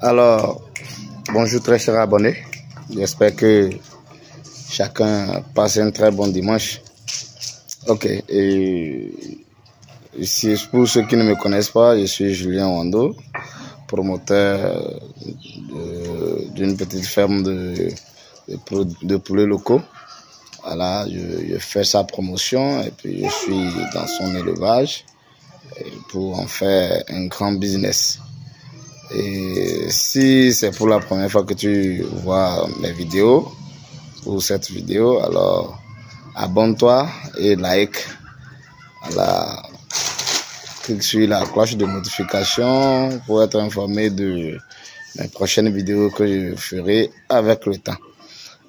Alors, bonjour très chers abonnés. J'espère que chacun passe un très bon dimanche. Ok, et ici, pour ceux qui ne me connaissent pas, je suis Julien Wando, promoteur d'une petite ferme de poulets locaux. Voilà, je fais sa promotion et puis je suis dans son élevage pour en faire un grand business. Et si c'est pour la première fois que tu vois mes vidéos ou cette vidéo, alors abonne-toi et like. Voilà, clique sur la cloche de notification pour être informé de mes prochaines vidéos que je ferai avec le temps.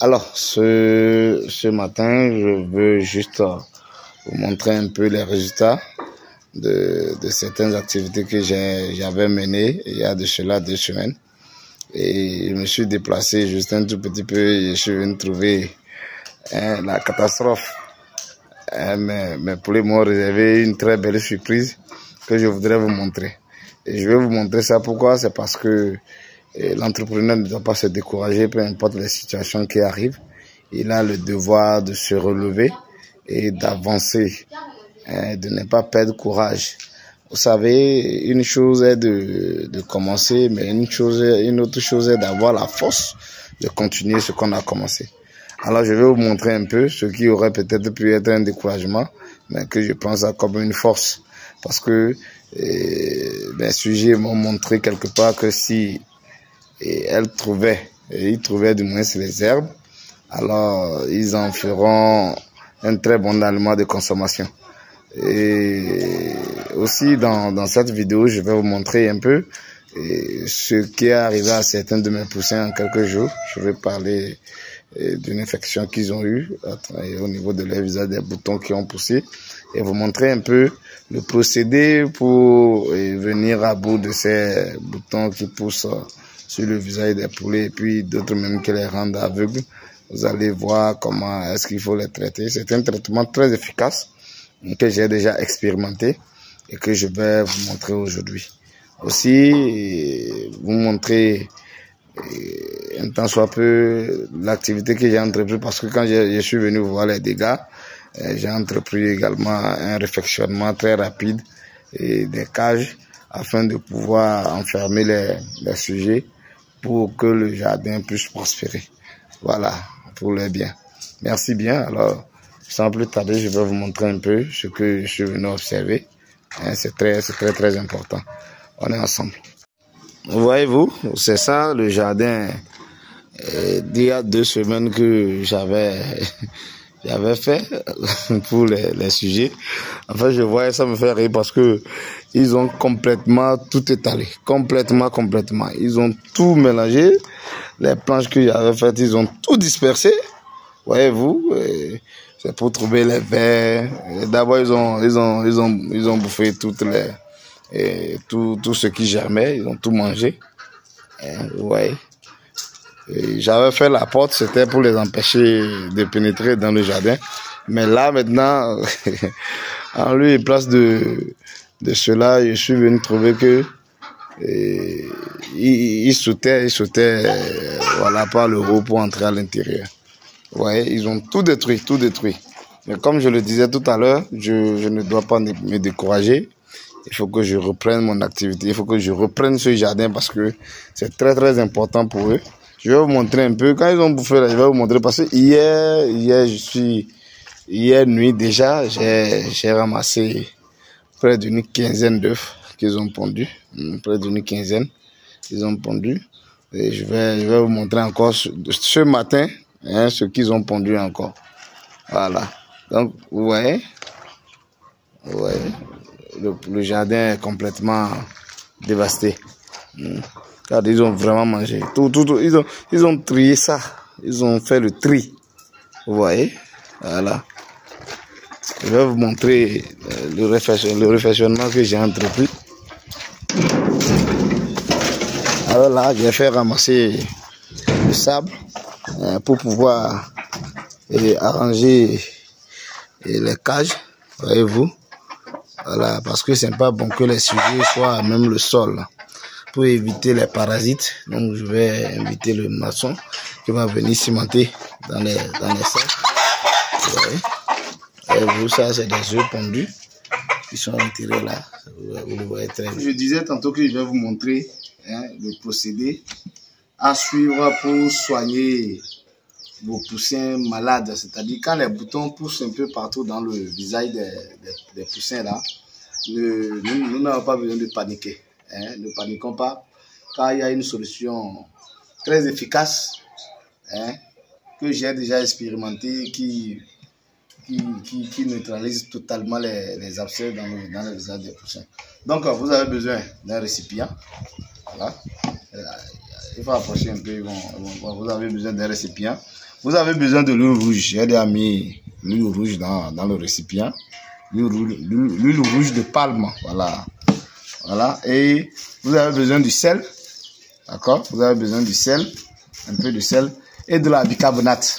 Alors, ce matin, je veux juste vous montrer un peu les résultats de certaines activités que j'avais menées il y a de cela 2 semaines. Et je me suis déplacé juste un tout petit peu et je suis venu trouver la catastrophe. Mes poulets m'ont réservé une très belle surprise que je voudrais vous montrer. Et je vais vous montrer ça pourquoi? C'est parce que l'entrepreneur ne doit pas se décourager, peu importe les situations qui arrivent. Il a le devoir de se relever et d'avancer, de ne pas perdre courage. Vous savez, une chose est de commencer, mais une autre chose est d'avoir la force de continuer ce qu'on a commencé. Alors, je vais vous montrer un peu ce qui aurait peut-être pu être un découragement, mais que je pense comme une force. Parce que les sujets m'ont montré quelque part que si ils trouvaient du moins les herbes, alors ils en feront un très bon aliment de consommation. Et aussi dans cette vidéo, je vais vous montrer un peu ce qui est arrivé à certains de mes poussins en quelques jours. Je vais parler d'une infection qu'ils ont eue au niveau de leur visage, des boutons qui ont poussé, et vous montrer un peu le procédé pour venir à bout de ces boutons qui poussent sur le visage des poulets, et puis d'autres même qui les rendent aveugles. Vous allez voir comment est-ce qu'il faut les traiter. C'est un traitement très efficace que j'ai déjà expérimenté et que je vais vous montrer aujourd'hui. Aussi, vous montrer un tant soit peu l'activité que j'ai entreprise, parce que quand je suis venu voir les dégâts, j'ai entrepris également un réfectionnement très rapide et des cages afin de pouvoir enfermer les sujets pour que le jardin puisse prospérer. Voilà, pour le bien. Merci bien. Alors, sans plus tarder, je vais vous montrer un peu ce que je suis venu observer. C'est très important. On est ensemble. Voyez-vous, c'est ça le jardin d'il y a 2 semaines que j'avais fait pour les sujets. Enfin, je voyais ça me fait rire parce que ils ont complètement tout étalé, complètement. Ils ont tout mélangé. Les planches que j'avais faites, ils ont tout dispersé. Voyez-vous, c'est pour trouver les vers. D'abord, ils ont bouffé toutes tout ce qui germait, ils ont tout mangé. Ouais. J'avais fait la porte, c'était pour les empêcher de pénétrer dans le jardin. Mais là, maintenant, en lieu et place de cela, je suis venu trouver que ils sautaient, voilà, par le haut pour entrer à l'intérieur. Ouais, ils ont tout détruit. Mais comme je le disais tout à l'heure, je ne dois pas me décourager. Il faut que je reprenne mon activité, il faut que je reprenne ce jardin parce que c'est très important pour eux. Je vais vous montrer un peu. Quand ils ont bouffé là, je vais vous montrer parce que hier nuit déjà, j'ai ramassé près d'une quinzaine d'œufs qu'ils ont pondus. Près d'une quinzaine, ils ont pondu. Et je vais vous montrer encore ce matin, ce qu'ils ont pondu encore. Voilà. Donc, vous voyez, le jardin est complètement dévasté. Car ils ont vraiment mangé. Ils ont trié ça. Ils ont fait le tri. Vous voyez? Voilà. Je vais vous montrer le réfectionnement que j'ai entrepris. Alors là, j'ai fait ramasser le sable pour pouvoir arranger les cages. Voyez-vous? Voilà, parce que c'est pas bon que les sujets soient à même le sol. pour éviter les parasites. Donc je vais inviter le maçon qui va venir cimenter dans les sacs. Vous voyez. Et vous, ça c'est des œufs pondus qui sont retirés là. Vous le voyez très bien. Je disais tantôt que je vais vous montrer le procédé à suivre pour soigner vos poussins malades. C'est-à-dire quand les boutons poussent un peu partout dans le visage des poussins là, nous n'avons pas besoin de paniquer. Ne paniquons pas, car il y a une solution très efficace que j'ai déjà expérimenté qui neutralise totalement les abcès dans le visage des poussins. Donc vous avez besoin d'un récipient. Voilà. Il faut approcher un peu. Vous avez besoin d'un récipient. Vous avez besoin de l'huile rouge. J'ai déjà mis l'huile rouge dans le récipient. L'huile rouge de palme. Voilà. Et vous avez besoin du sel. D'accord? Vous avez besoin du sel. Un peu de sel. Et de la bicarbonate.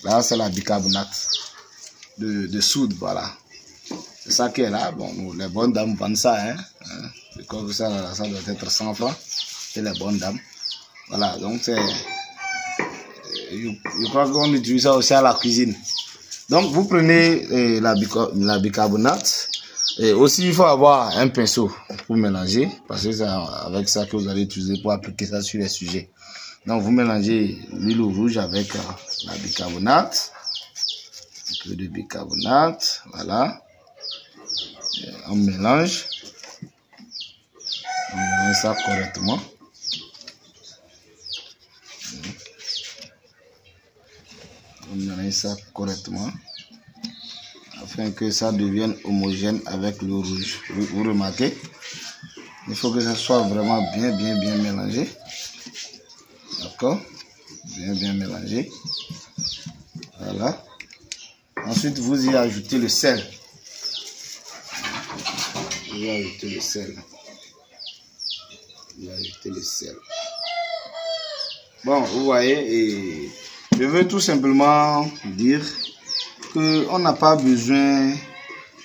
Là, c'est la bicarbonate de soude. Voilà. C'est ça qui est là. Bon, les bonnes dames vendent ça. Comme ça doit être 100 francs. C'est les bonnes dames. Voilà. Donc, je crois qu'on utilise ça aussi à la cuisine. Donc, vous prenez la bicarbonate. Et aussi, il faut avoir un pinceau pour mélanger. Parce que c'est avec ça que vous allez utiliser pour appliquer ça sur les sujets. Donc, vous mélangez l'huile rouge avec la bicarbonate. Un peu de bicarbonate. Voilà. Et on mélange. On mélange ça correctement. On mélange ça correctement afin que ça devienne homogène avec l'eau rouge. Vous remarquez, il faut que ça soit vraiment bien mélangé. D'accord? Bien mélangé. Voilà. Ensuite, vous y ajoutez le sel. Vous y ajoutez le sel. Vous y ajoutez le sel. Bon, vous voyez, et je veux tout simplement dire qu'on n'a pas besoin,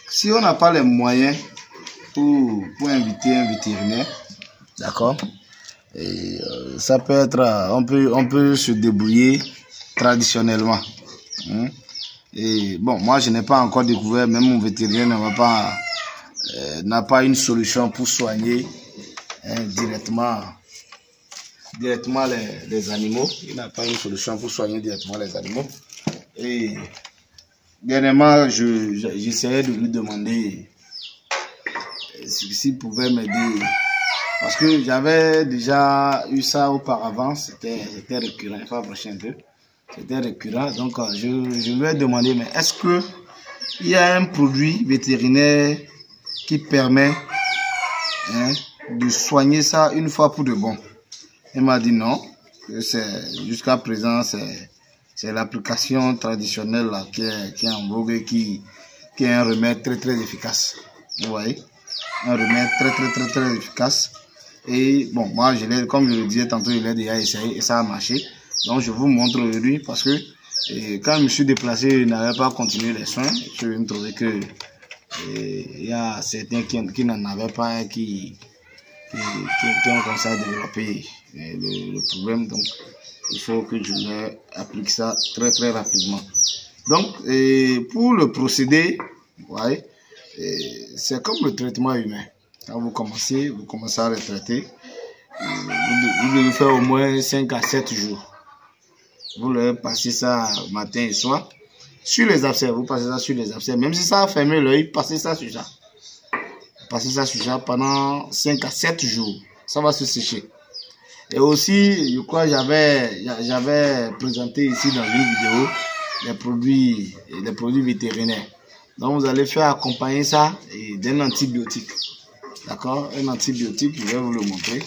si on n'a pas les moyens pour inviter un vétérinaire, d'accord, et ça peut être, on peut se débrouiller traditionnellement. Et bon, moi je n'ai pas encore découvert, même mon vétérinaire n'a pas une solution pour soigner directement les animaux. Il n'a pas une solution pour soigner directement les animaux. Et dernièrement, j'essayais de lui demander s'il pouvait m'aider. Parce que j'avais déjà eu ça auparavant. C'était récurrent. Il faut approcher un peu. C'était récurrent. Donc, je lui ai demandé, mais est-ce qu'il y a un produit vétérinaire qui permet de soigner ça une fois pour de bon? Il m'a dit non, jusqu'à présent c'est l'application traditionnelle là, qui est en vogue et qui est un remède très efficace. Vous voyez, un remède très efficace. Et bon, moi comme je le disais tantôt, je l'ai déjà essayé et ça a marché. Donc je vous montre aujourd'hui parce que quand je me suis déplacé, je n'avais pas continué les soins. Je me trouvais que il y a certains qui n'en avaient pas et qui ont commencé à développer le problème. Donc il faut que je leur applique ça très rapidement. Donc pour le procédé, ouais, c'est comme le traitement humain. Quand vous commencez à le traiter, vous devez faire au moins 5 à 7 jours. Vous leur passez ça matin et soir sur les abcès. Vous passez ça sur les abcès, même si ça a fermé l'œil, passez ça sur ça. Passez ça sur ça pendant 5 à 7 jours. Ça va se sécher. Et aussi, je crois j'avais présenté ici dans une vidéo les produits vétérinaires. Donc vous allez faire accompagner ça d'un antibiotique. D'accord? Un antibiotique, je vais vous le montrer.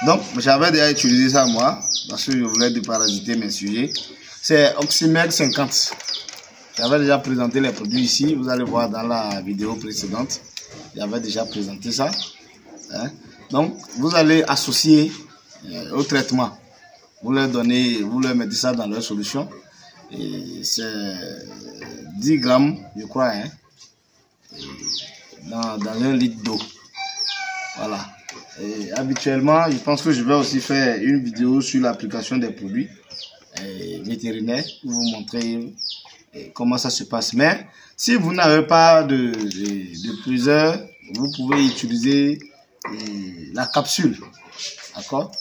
Donc j'avais déjà utilisé ça moi, parce que je voulais déparasiter mes sujets. C'est Oxymel 50. J'avais déjà présenté les produits ici. Vous allez voir dans la vidéo précédente. J'avais déjà présenté ça. Donc, vous allez associer au traitement. Vous leur mettez ça dans leur solution. C'est 10 grammes, je crois, hein, dans 1 litre d'eau. Voilà. Et habituellement, je pense que je vais aussi faire une vidéo sur l'application des produits vétérinaires pour vous montrer comment ça se passe. Mais si vous n'avez pas de plusieurs, vous pouvez utiliser la capsule. D'accord?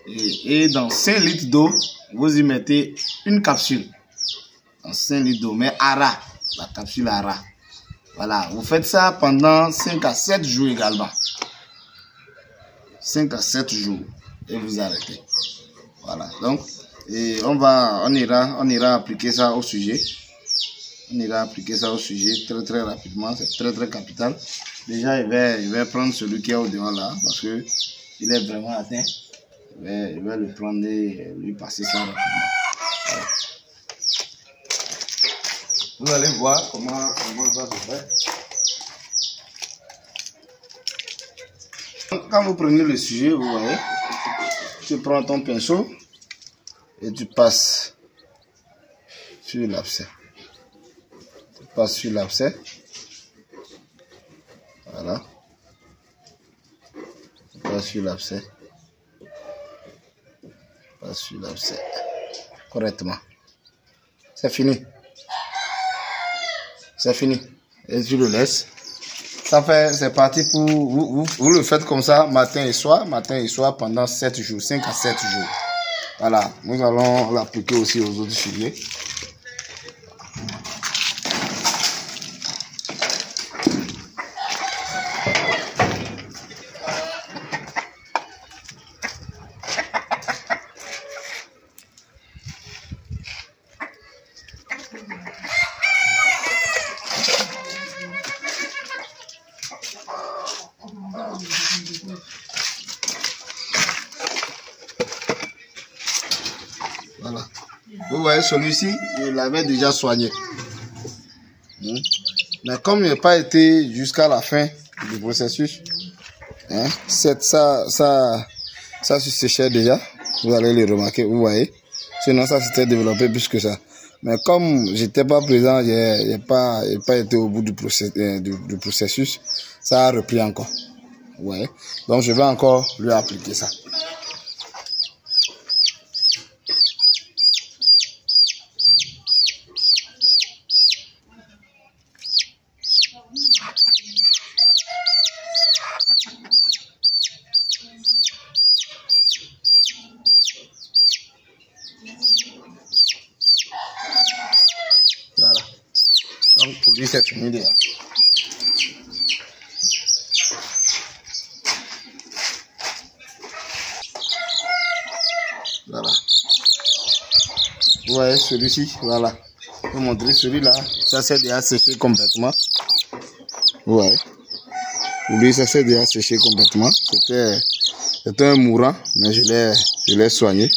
Et dans 5 litres d'eau, vous y mettez une capsule. Dans 5 litres d'eau, mais à ras. La capsule à ras. Voilà. Vous faites ça pendant 5 à 7 jours également. 5 à 7 jours. Et vous arrêtez. Voilà. Donc, on ira appliquer ça au sujet. On ira appliquer ça au sujet très rapidement. C'est très capital. Déjà, je vais prendre celui qui est au devant là. Parce que il est vraiment atteint. Je vais le prendre et lui passer ça rapidement. Voilà. Vous allez voir comment ça se fait. Quand vous prenez le sujet, vous voyez, tu prends ton pinceau et tu passes sur l'abcès. Tu passes sur l'abcès. Voilà. Tu passes sur l'abcès. Passe sur l'abcès. Correctement. C'est fini. C'est fini. Et tu le laisses. Ça fait, c'est parti pour vous le faites comme ça matin et soir pendant 7 jours, 5 à 7 jours. Voilà, nous allons l'appliquer aussi aux autres sujets. Voilà. Vous voyez, celui-ci, je l'avais déjà soigné. Mais comme il n'a pas été jusqu'à la fin du processus, ça se séchait déjà. Vous allez le remarquer, vous voyez. Sinon, ça s'était développé plus que ça. Mais comme j'étais pas présent, j'ai pas été au bout du processus, ça a repris encore. Vous voyez. Donc, je vais encore lui appliquer ça. Voilà. Donc pour lui c'est fini déjà. Voilà. Vous voyez celui-ci, voilà. Je vais vous montrer celui-là. Ça s'est déjà séché complètement. Vous voyez. Pour lui ça s'est déjà séché complètement. C'était un mourant, mais je l'ai soigné.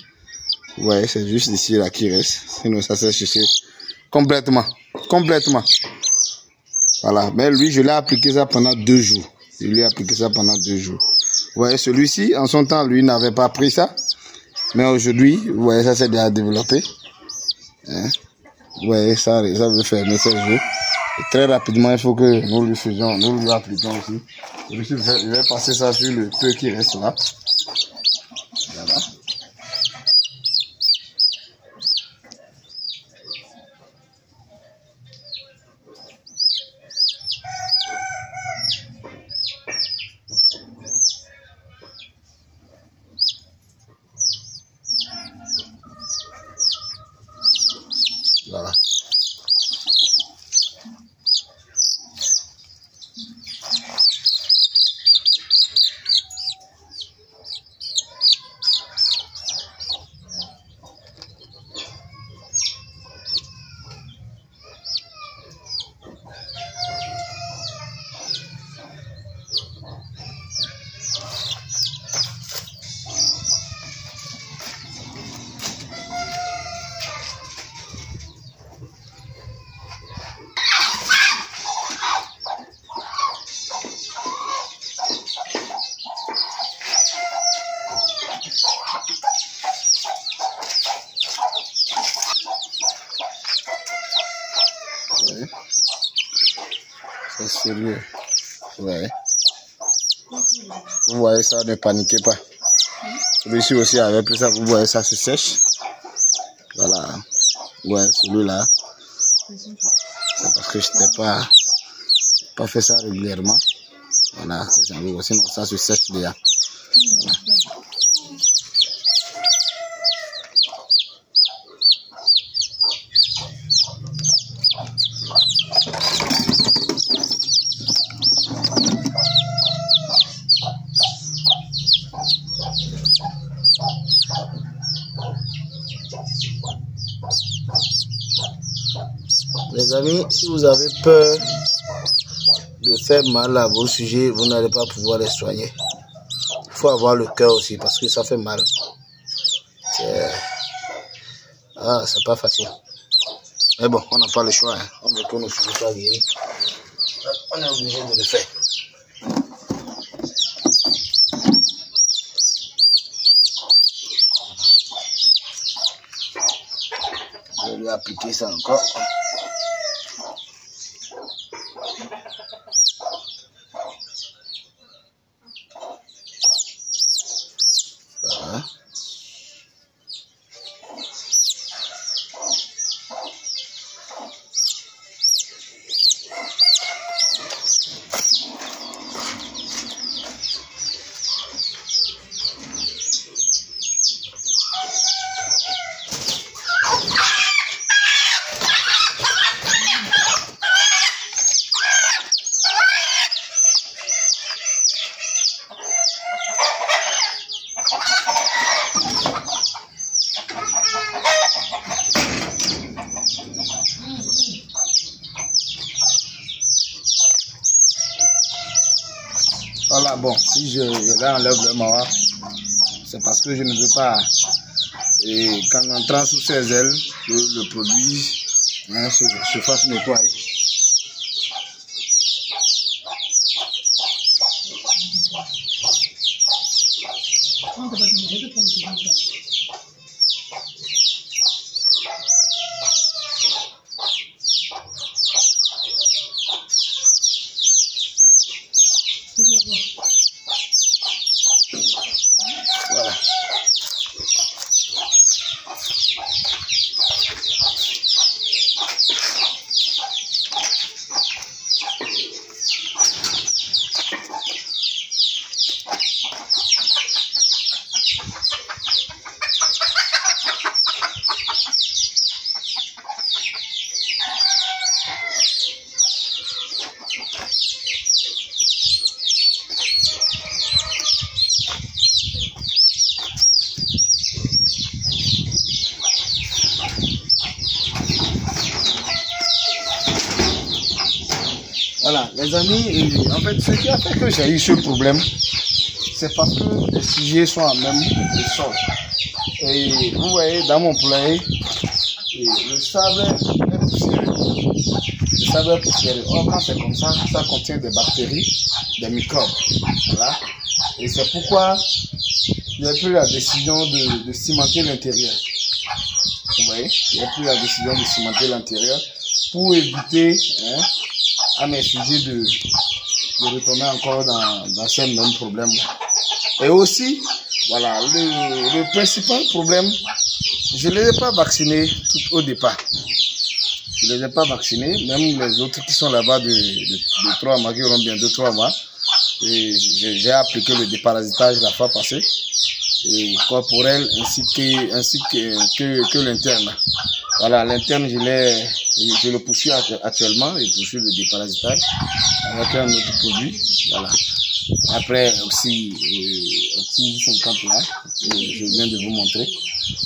Vous voyez, c'est juste ici là qui reste. Sinon ça s'est séché complètement. Voilà. Mais lui, je l'ai appliqué ça pendant 2 jours. Je lui ai appliqué ça pendant 2 jours. Vous voyez, celui-ci, en son temps, lui n'avait pas pris ça. Mais aujourd'hui, vous voyez, ça s'est déjà développé. Vous voyez, ça veut fermer 16 jours. Et très rapidement, il faut que nous lui appliquons aussi. Je vais passer ça sur le peu qui reste là. Voilà. Voilà. C'est sérieux. Ouais. Vous voyez ça, ne paniquez pas. Celui-ci aussi avait pris ça, vous voyez ça se sèche. Voilà. Ouais, celui-là. C'est parce que je n'étais pas fait ça régulièrement. Voilà, sinon ça se sèche déjà. Voilà. Les amis, si vous avez peur de faire mal à vos sujets, vous n'allez pas pouvoir les soigner. Il faut avoir le cœur aussi parce que ça fait mal. C'est pas facile. Mais bon, on n'a pas le choix. Hein. On veut que nos sujets soient guéris. On est obligé de le faire. Je vais lui appliquer ça encore. Voilà. Voilà, bon, si je enlève le mawa, c'est parce que je ne veux pas, et qu'en entrant sous ses ailes, que le produit hein, se fasse nettoyer. Voilà. Voilà, les amis, en fait, ce qui a fait que j'ai eu ce problème, c'est parce que les sujets sont à même le sol. Et vous voyez, dans mon poulailler, le sable est poussiéreux. Le sable est poussiéreux. Or, quand c'est comme ça contient des bactéries, des microbes. Voilà. Et c'est pourquoi j'ai pris la décision de cimenter l'intérieur. Vous voyez, j'ai pris la décision de cimenter l'intérieur pour éviter à mes sujets de retomber encore dans ces mêmes problèmes. Et aussi, voilà, le principal problème, je ne les ai pas vaccinés tout au départ. Je ne les ai pas vaccinés, même les autres qui sont là-bas de 3 mois, qui auront bientôt 3 mois. J'ai appliqué le déparasitage la fois passée, et corporel ainsi que l'interne. Voilà, l'interne, je le poursuis actuellement, je poursuis le déparasitage avec un autre produit. Voilà. Après, aussi 50 là, je viens de vous montrer.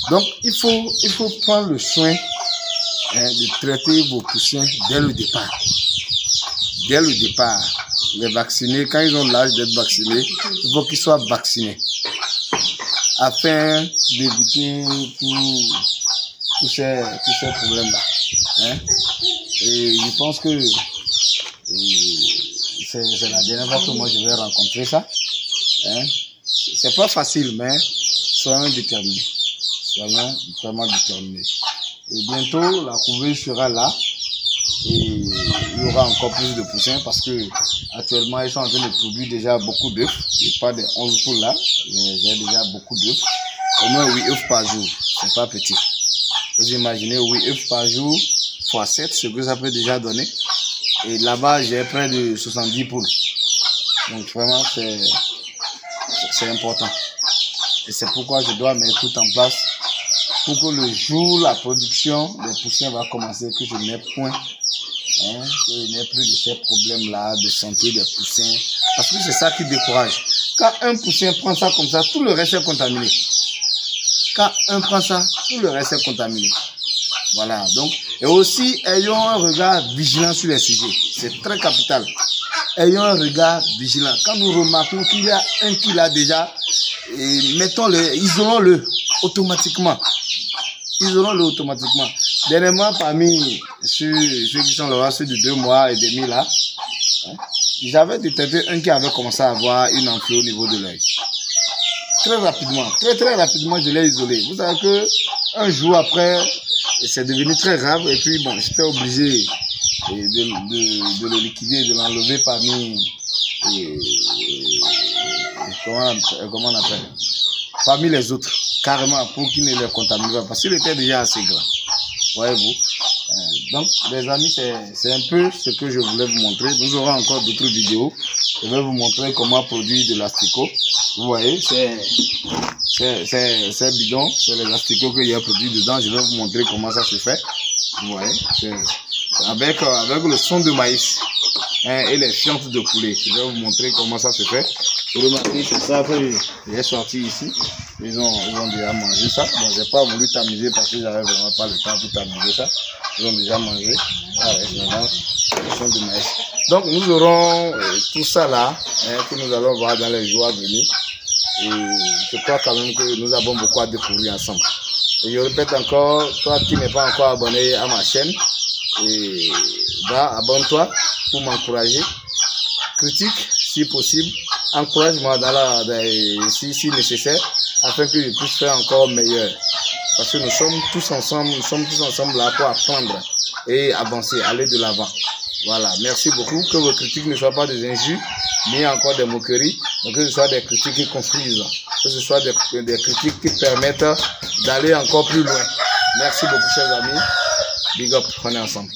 Donc, il faut prendre le soin de traiter vos poussins dès le départ. Dès le départ, les vacciner, quand ils ont l'âge d'être vaccinés, il faut qu'ils soient vaccinés afin d'éviter tous ces problèmes-là. Hein? Et je pense que c'est la dernière fois que moi je vais rencontrer ça. Hein? C'est pas facile, mais soyons déterminés. Soyons vraiment déterminés. Et bientôt, la couveuse sera là. Et il y aura encore plus de poussins parce que actuellement ils sont en train de produire déjà beaucoup d'œufs. Il n'y a pas de 11 poules là, j'ai déjà beaucoup d'œufs. Au moins 8 œufs par jour, c'est pas petit. Vous imaginez 8 œufs par jour x 7, ce que ça peut déjà donner. Et là-bas j'ai près de 70 poules. Donc vraiment c'est important. Et c'est pourquoi je dois mettre tout en place pour que le jour la production des poussins va commencer, que je n'ai point, que je n'ai plus de ces problèmes-là de santé des poussins. Parce que c'est ça qui décourage. Quand un poussin prend ça comme ça, tout le reste est contaminé. Quand un prend ça, tout le reste est contaminé. Voilà. Donc, et aussi, ayons un regard vigilant sur les sujets. C'est très capital. Ayons un regard vigilant. Quand nous remarquons qu'il y a un qui l'a déjà, mettons-le, isolons-le automatiquement. Isolons-le automatiquement. Dernièrement, parmi ceux qui sont là, ceux de 2 mois et demi là, j'avais détecté un qui avait commencé à avoir une enflure au niveau de l'œil. Très rapidement, très rapidement, je l'ai isolé. Vous savez que un jour après, c'est devenu très grave et puis bon, j'étais obligé de le liquider, de l'enlever parmi, comment on appelle, parmi les autres, carrément, pour qu'il ne les contamine pas, parce qu'il était déjà assez grand. Voyez-vous. Donc, les amis, c'est un peu ce que je voulais vous montrer. Nous aurons encore d'autres vidéos. Je vais vous montrer comment produire de l'asticot. Vous voyez, c'est bidon, c'est les asticots qu'il y a produit dedans. Je vais vous montrer comment ça se fait. Vous voyez, avec le son de maïs et les fientes de poulet. Je vais vous montrer comment ça se fait. Vous remarquez, c'est ça que j'ai sorti ici. Ils ont déjà mangé ça. Bon, j'ai pas voulu t'amuser parce que j'avais vraiment pas le temps pour t'amuser ça. Ils ont déjà mangé. Voilà, maintenant, le son de maïs. Donc, nous aurons tout ça là, que nous allons voir dans les jours à venir. Et je crois quand même que nous avons beaucoup à découvrir ensemble. Et je répète encore, toi qui n'es pas encore abonné à ma chaîne, abonne-toi pour m'encourager. Critique si possible, encourage-moi si nécessaire, afin que je puisse faire encore meilleur. Parce que nous sommes tous ensemble là pour apprendre et avancer, aller de l'avant. Voilà, merci beaucoup. Que vos critiques ne soient pas des injures, ni encore des moqueries, mais que ce soit des critiques qui construisent, que ce soit des critiques qui permettent d'aller encore plus loin. Merci beaucoup, chers amis. Big up, on est ensemble.